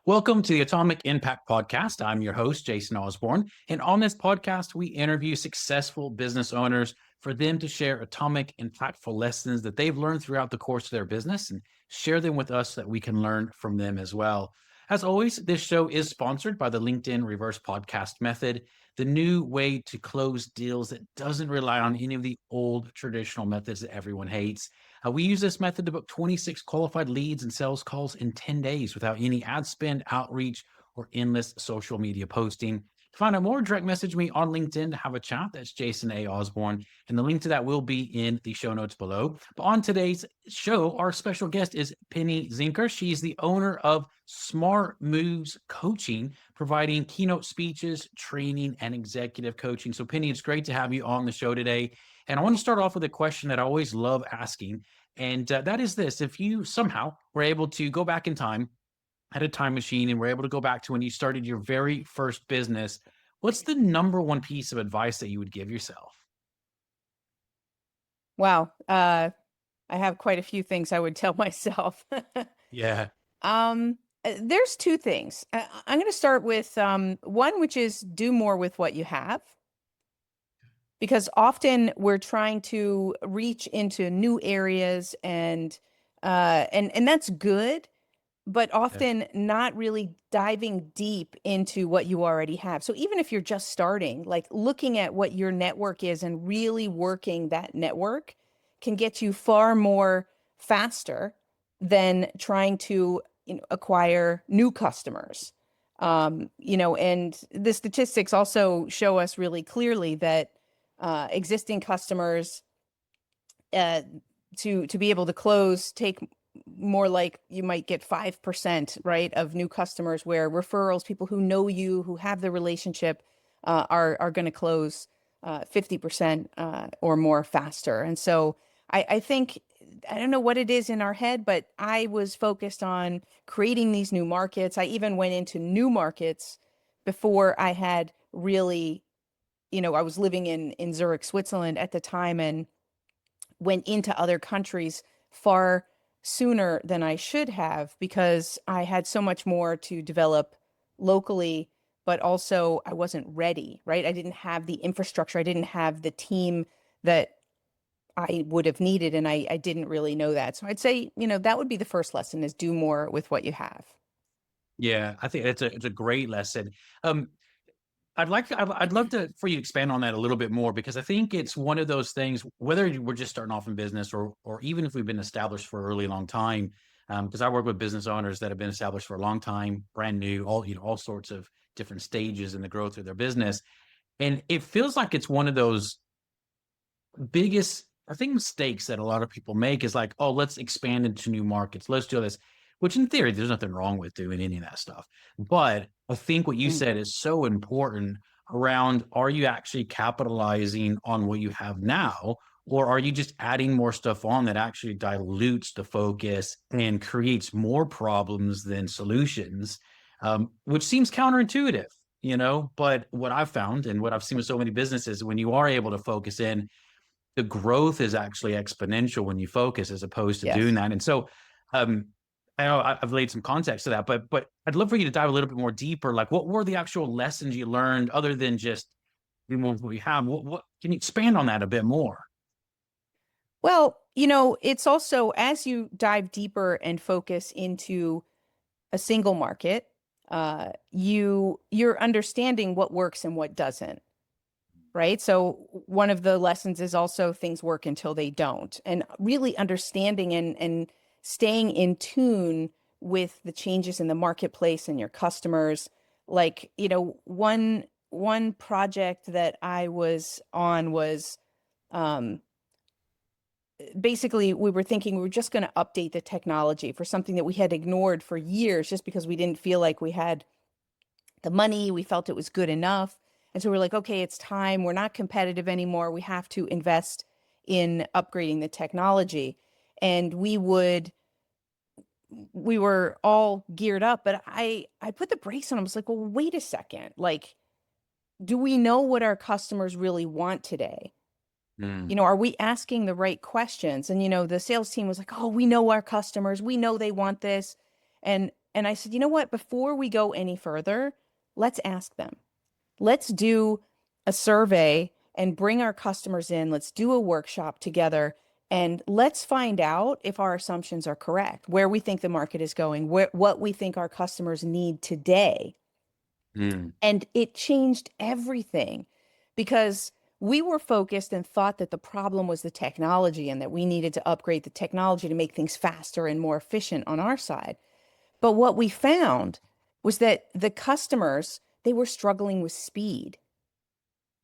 Welcome to the Atomic Impact Podcast. I'm your host, Jason Osborn. And on this podcast, we interview successful business owners for them to share atomic, impactful lessons that they've learned throughout the course of their business and share them with us so that we can learn from them as well. As always, this show is sponsored by the LinkedIn Reverse Podcast Method, the new way to close deals that doesn't rely on any of the old traditional methods that everyone hates. We use this method to book 26 qualified leads and sales calls in 10 days without any ad spend, outreach, or endless social media posting. To find out more, direct message me on LinkedIn to have a chat. That's Jason A. Osborn. And the link to that will be in the show notes below. But on today's show, our special guest is Penny Zenker. She's the owner of Smart Moves Coaching, providing keynote speeches, training, and executive coaching. So, Penny, it's great to have you on the show today. And I want to start off with a question that I always love asking. And that is this: if you somehow were able to go back in time, had a time machine, and were able to go back to when you started your very first business, what's the number one piece of advice that you would give yourself? Wow. I have quite a few things I would tell myself. Yeah. There's two things. I'm going to start with one, which is do more with what you have. Because often we're trying to reach into new areas and that's good, but Yeah. often not really diving deep into what you already have. So even if you're just starting, like looking at what your network is and really working that network can get you far more faster than trying to, acquire new customers. And the statistics also show us really clearly that existing customers to be able to close take more, like you might get 5%, right, of new customers, where referrals, people who know you, who have the relationship, are going to close 50% or more faster. And so I think, I don't know what it is in our head, but I was focused on creating these new markets. I even went into new markets before I had really, I was living in Zurich, Switzerland at the time, and went into other countries far sooner than I should have because I had so much more to develop locally, but also I wasn't ready, right? I didn't have the infrastructure. I didn't have the team that I would have needed, and I didn't really know that. So I'd say, that would be the first lesson, is do more with what you have. Yeah, I think it's a great lesson. Um, I'd love to for you to expand on that a little bit more, because I think it's one of those things, whether we're just starting off in business or even if we've been established for a really long time. Because I work with business owners that have been established for a long time, brand new, all sorts of different stages in the growth of their business. And it feels like it's one of those biggest, I think, mistakes that a lot of people make is like, oh, let's expand into new markets. Let's do this, which in theory, there's nothing wrong with doing any of that stuff. But I think what you Mm. said is so important around, are you actually capitalizing on what you have now? Or are you just adding more stuff on that actually dilutes the focus and creates more problems than solutions, which seems counterintuitive, But what I've found and what I've seen with so many businesses, when you are able to focus in, the growth is actually exponential when you focus as opposed to doing Yes. that. And so, um, I know I've laid some context to that, but I'd love for you to dive a little bit more deeper. Like, what were the actual lessons you learned other than just what we have? What can you expand on that a bit more? Well, it's also, as you dive deeper and focus into a single market, you're understanding what works and what doesn't, right? So one of the lessons is also things work until they don't, and really understanding and staying in tune with the changes in the marketplace and your customers. Like, one project that I was on was, um, basically we were thinking we were just going to update the technology for something that we had ignored for years just because we didn't feel like we had the money. We felt it was good enough. And so we're like, okay, it's time. We're not competitive anymore. We have to invest in upgrading the technology. And we were all geared up, but I put the brakes on. I was like, well, wait a second. Like, do we know what our customers really want today? Mm. Are we asking the right questions? And, the sales team was like, oh, we know our customers. We know they want this. And And I said, you know what? Before we go any further, let's ask them. Let's do a survey and bring our customers in. Let's do a workshop together and let's find out if our assumptions are correct, where we think the market is going, what we think our customers need today. Mm. And it changed everything because we were focused and thought that the problem was the technology and that we needed to upgrade the technology to make things faster and more efficient on our side. But what we found was that the customers, they were struggling with speed.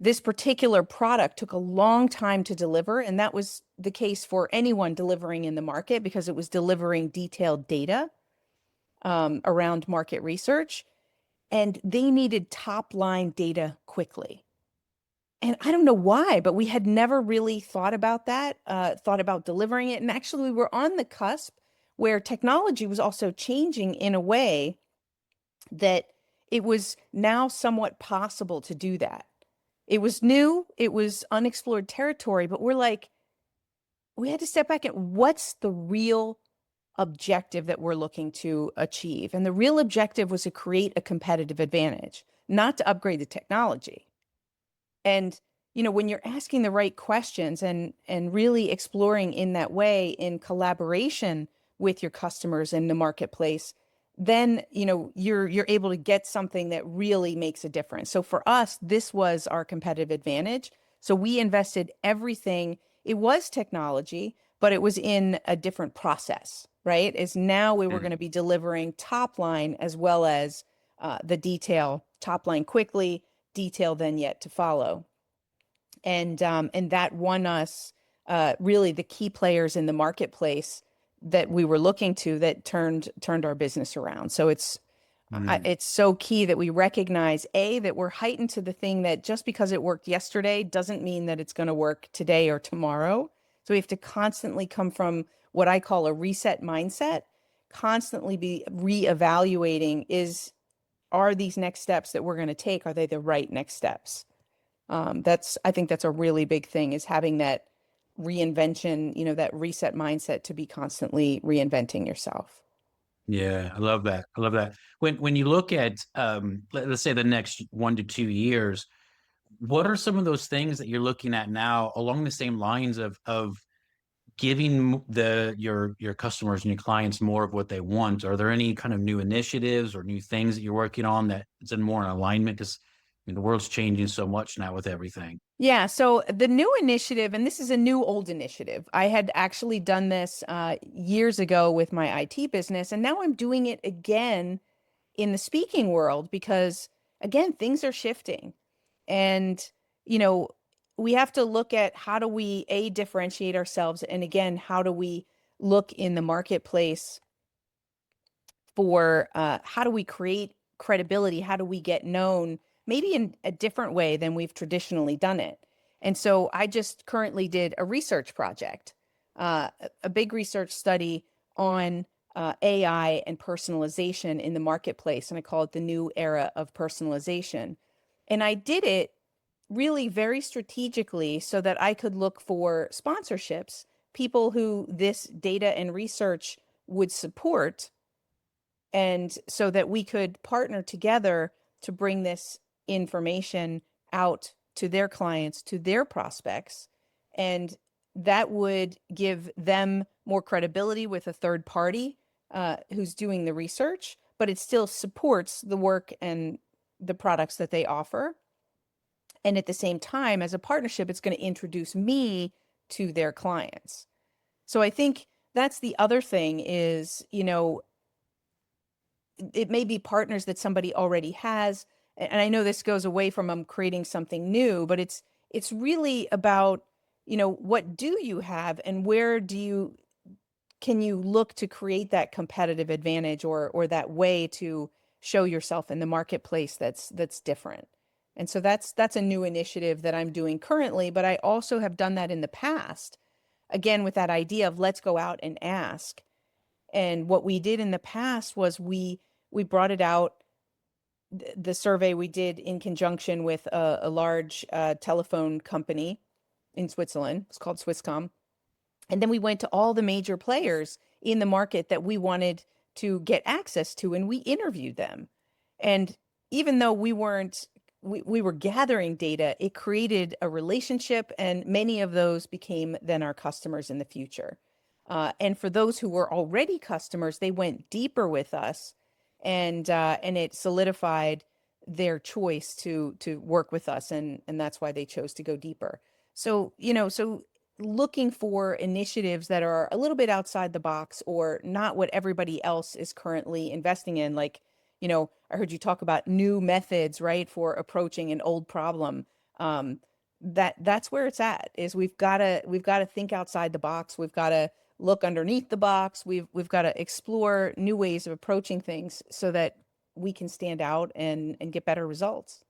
This particular product took a long time to deliver, and that was the case for anyone delivering in the market because it was delivering detailed data around market research, and they needed top line data quickly. And I don't know why, but we had never really thought about that, thought about delivering it. And actually, we were on the cusp where technology was also changing in a way that it was now somewhat possible to do that. It was new, it was unexplored territory, but we're like, we had to step back and what's the real objective that we're looking to achieve? And the real objective was to create a competitive advantage, not to upgrade the technology. And when you're asking the right questions and really exploring in that way in collaboration with your customers in the marketplace, then you're able to get something that really makes a difference. So for us, this was our competitive advantage. So we invested everything. It was technology, but it was in a different process, right? Is now we were going to be delivering top line as well as the detail, top line quickly, detail then yet to follow. And that won us really the key players in the marketplace that we were looking to that turned our business around. So it's Mm. so key that we recognize that we're heightened to the thing that just because it worked yesterday doesn't mean that it's going to work today or tomorrow. So we have to constantly come from what I call a reset mindset, constantly be reevaluating are these next steps that we're going to take, are they the right next steps? I think that's a really big thing is having that reinvention, that reset mindset to be constantly reinventing yourself. Yeah, I love that. I love that. When you look at let's say the next 1 to 2 years, what are some of those things that you're looking at now along the same lines of giving your customers and your clients more of what they want? Are there any kind of new initiatives or new things that you're working on that is in more in alignment? Because the world's changing so much now with everything. Yeah, so the new initiative, and this is a new old initiative. I had actually done this years ago with my IT business, and now I'm doing it again in the speaking world because, again, things are shifting. And, you know, we have to look at how do we, differentiate ourselves, and again, how do we look in the marketplace for how do we create credibility? How do we get known, maybe in a different way than we've traditionally done it? And so I just currently did a research project, a big research study on AI and personalization in the marketplace. And I call it the new era of personalization. And I did it really very strategically so that I could look for sponsorships, people who this data and research would support, and so that we could partner together to bring this information out to their clients, to their prospects. And that would give them more credibility with a third party who's doing the research, but it still supports the work and the products that they offer. And at the same time, as a partnership, it's going to introduce me to their clients. So I think that's the other thing is, it may be partners that somebody already has. And I know this goes away from creating something new, but it's really about, what do you have and where can you look to create that competitive advantage or that way to show yourself in the marketplace that's different. And so that's a new initiative that I'm doing currently, but I also have done that in the past, again, with that idea of let's go out and ask. And what we did in the past was we brought it out. The survey we did in conjunction with a large telephone company in Switzerland. It's called Swisscom. And then we went to all the major players in the market that we wanted to get access to, and we interviewed them. And even though we were gathering data, it created a relationship, and many of those became then our customers in the future. And for those who were already customers, they went deeper with us, and it solidified their choice to work with us, and that's why they chose to go deeper. So, so looking for initiatives that are a little bit outside the box or not what everybody else is currently investing in, like, I heard you talk about new methods, right, for approaching an old problem. That's where it's at, is we've got to think outside the box. We've got to look underneath the box. We've got to explore new ways of approaching things so that we can stand out and get better results.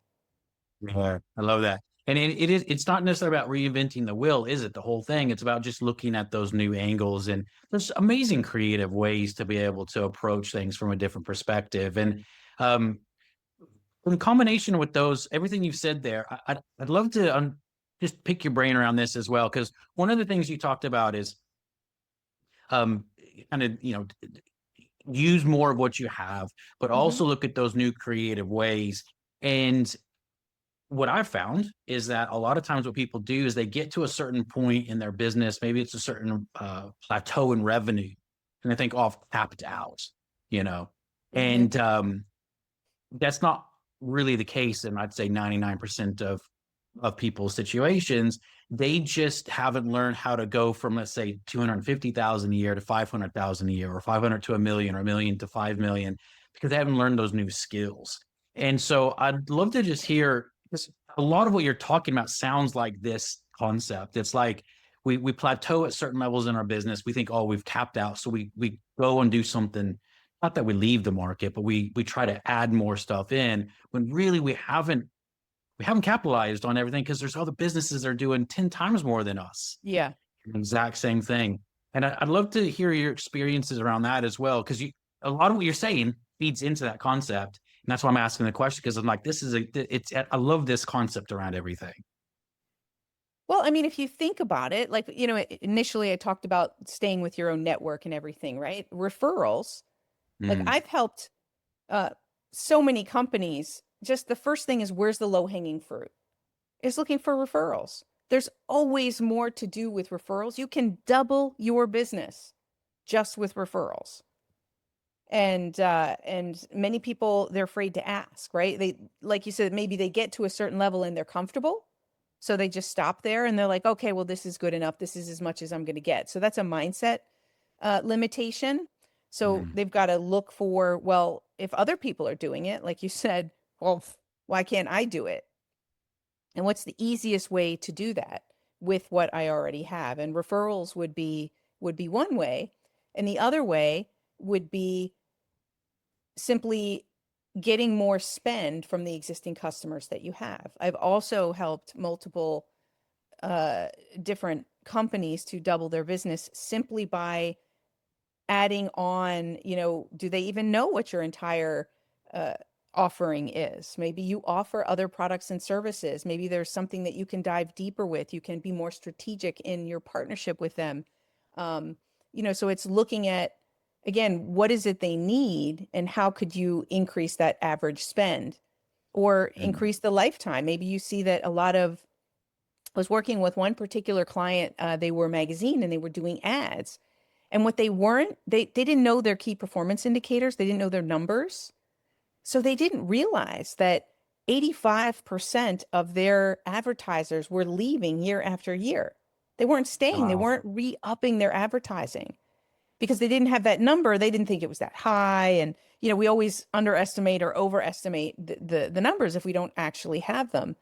Yeah, I love that. And it's not necessarily about reinventing the wheel, is it? The whole thing. It's about just looking at those new angles. And there's amazing creative ways to be able to approach things from a different perspective. And um, in combination with those, everything you've said there, I'd love to just pick your brain around this as well. Because one of the things you talked about is um, kind of, use more of what you have, but Hmm. also look at those new creative ways. And what I've found is that a lot of times what people do is they get to a certain point in their business, maybe it's a certain plateau in revenue, and they think, oh, I've tapped out, you know, Hmm. and that's not really the case. And I'd say 99% of people's situations, they just haven't learned how to go from, let's say, 250,000 a year to 500,000 a year, or 500 to a million, or a million to 5 million, because they haven't learned those new skills. And so I'd love to just hear, because a lot of what you're talking about sounds like this concept. It's like we plateau at certain levels in our business. We think, oh, we've tapped out. So we go and do something. Not that we leave the market, but we try to add more stuff in, when really we haven't capitalized on everything, because there's other businesses that are doing 10 times more than us. Yeah. The exact same thing. And I'd love to hear your experiences around that as well, because a lot of what you're saying feeds into that concept. And that's why I'm asking the question, because I'm like, I love this concept around everything. Well, I mean, if you think about it, like, initially I talked about staying with your own network and everything, right? Referrals. Like, Mm, I've helped uh, so many companies. Just the first thing is, where's the low-hanging fruit? Is looking for referrals. There's always more to do with referrals. You can double your business just with referrals. And many people, they're afraid to ask, right? They, like you said, maybe they get to a certain level and they're comfortable. So they just stop there and they're like, okay, well, this is good enough. This is as much as I'm going to get. So that's a mindset limitation. So mm, they've got to look for, well, if other people are doing it, like you said, well, why can't I do it? And what's the easiest way to do that with what I already have? And referrals would be one way. And the other way would be simply getting more spend from the existing customers that you have. I've also helped multiple uh, different companies to double their business simply by adding on, do they even know what your entire uh, offering is? Maybe you offer other products and services. Maybe there's something that you can dive deeper with. You can be more strategic in your partnership with them. Um, so it's looking at, again, what is it they need and how could you increase that average spend or mm, increase the lifetime? Maybe you see that a lot of, I was working with one particular client. They were a magazine and they were doing ads. And what they weren't, they didn't know their key performance indicators. They didn't know their numbers. So they didn't realize that 85% of their advertisers were leaving year after year. They weren't staying. They wow. weren't re-upping their advertising because they didn't have that number. They didn't think it was that high. And, we always underestimate or overestimate the numbers if we don't actually have them.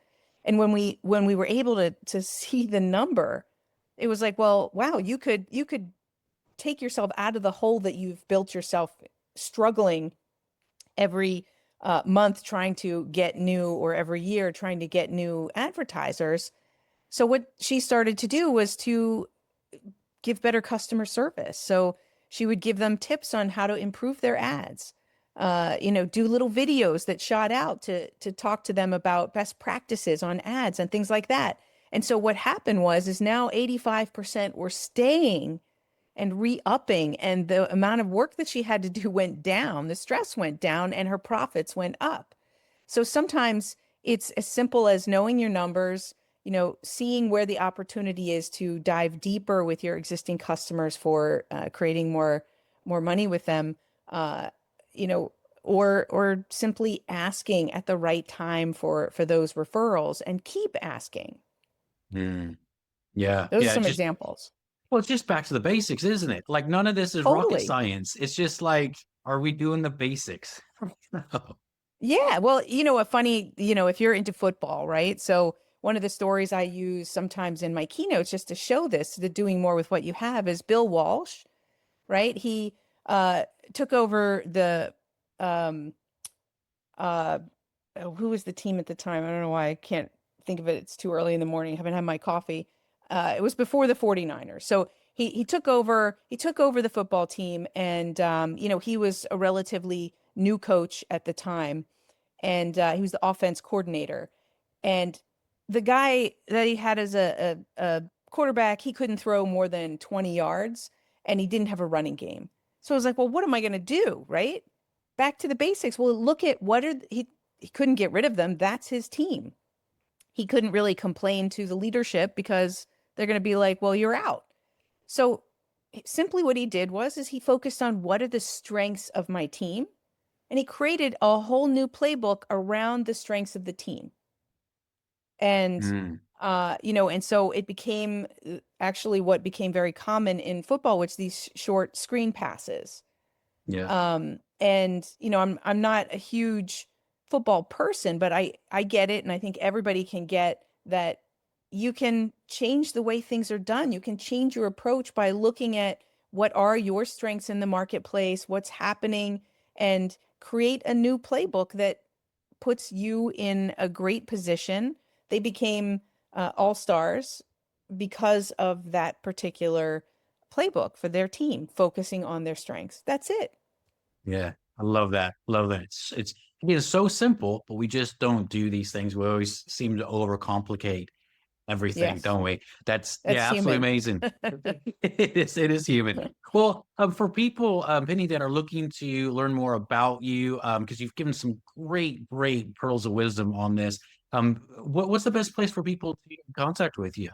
And when we were able to see the number, it was like, well, wow, you could take yourself out of the hole that you've built yourself, struggling every month trying to get new, or every year trying to get new advertisers. So what she started to do was to give better customer service. So she would give them tips on how to improve their ads. Do little videos that shot out to talk to them about best practices on ads and things like that. And so what happened was is now 85% were staying and re-upping, and the amount of work that she had to do went down, the stress went down, and her profits went up. So sometimes it's as simple as knowing your numbers, seeing where the opportunity is to dive deeper with your existing customers for creating more money with them, uh, you know, or simply asking at the right time for those referrals, and keep asking. Mm. Yeah. Those are Yeah. some Just, examples. well, it's just back to the basics, isn't it? Like none of this is rocket Totally. science. It's just like, are we doing the basics? Yeah. Well, a funny, if you're into football, right? So one of the stories I use sometimes in my keynotes just to show this, the doing more with what you have, is Bill Walsh, right? He uh took over the um uh who was the team at the time? I don't know why I can't think of it. It's too early in the morning. I haven't had my coffee. It was before the 49ers. So he took over the football team, and he was a relatively new coach at the time, and he was the offense coordinator. And the guy that he had as a quarterback, he couldn't throw more than 20 yards, and he didn't have a running game. So I was like, well, what am I going to do? Right? Back to the basics. Well, look at he couldn't get rid of them. That's his team. He couldn't really complain to the leadership because they're going to be like, well, you're out. So simply what he did is he focused on what are the strengths of my team, and he created a whole new playbook around the strengths of the team. And Mm. and so it became actually what became very common in football, which these short screen passes. Yeah. And I'm not a huge football person, but I get it, and I think everybody can get that. You can change the way things are done. You can change your approach by looking at what are your strengths in the marketplace, what's happening, and create a new playbook that puts you in a great position. They became all stars because of that particular playbook for their team, focusing on their strengths. That's it. Yeah. I love that. Love that. It is so simple, but we just don't do these things. We always seem to overcomplicate everything, Yes, don't we? That's, that's yeah, absolutely human. amazing. It is human. Well, for people, Penny, that are looking to learn more about you, because you've given some great pearls of wisdom on this. What's the best place for people to get in contact with you?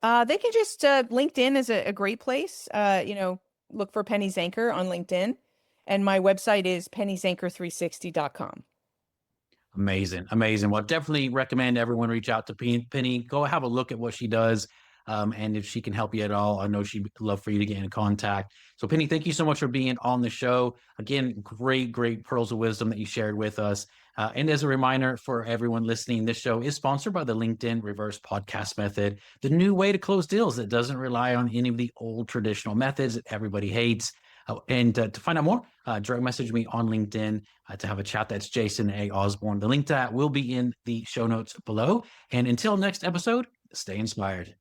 They can just LinkedIn is a great place. Look for Penny Zenker on LinkedIn, and my website is pennyzenker360.com. Amazing, amazing. Well, definitely recommend everyone reach out to Penny. Go have a look at what she does. And if she can help you at all, I know she'd love for you to get in contact. So, Penny, thank you so much for being on the show. Again, great pearls of wisdom that you shared with us. And as a reminder for everyone listening, this show is sponsored by the LinkedIn Reverse Podcast Method, the new way to close deals that doesn't rely on any of the old traditional methods that everybody hates. And to find out more, direct message me on LinkedIn to have a chat. That's Jason A. Osborn. The link to that will be in the show notes below. And until next episode, stay inspired.